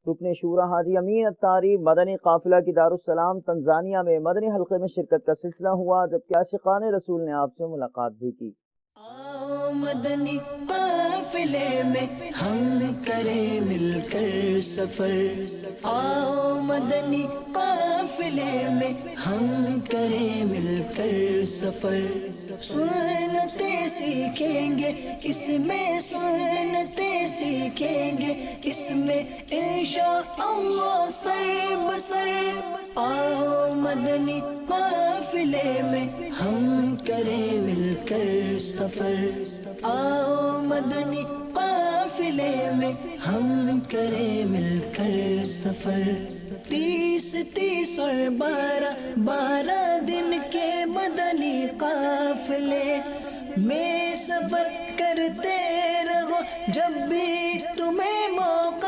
رکن شورا حاجی امین اتاری مدنی قافلہ کی دارالسلام تنزانیہ میں مدنی حلقے میں شرکت کا سلسلہ ہوا، جبکہ عاشقان رسول نے آپ سے ملاقات بھی کی۔ آؤ مدنی قافلے میں ہم کریں مل کر سفر، آؤ مدنی قافلے میں ہم کریں مل کر سفر، سنتیں سیکھیں گے اس میں، سنتیں سیکھیں گے اس میں انشاءاللہ سر بسر، آؤ مدنی قافلے میں ہم کریں مل کر سفر، آؤ مدنی قافلے میں ہم کریں مل کر سفر، 30 اور 12 دن کے مدنی قافلے میں سفر کرتے رہو، جب بھی تمہیں موقع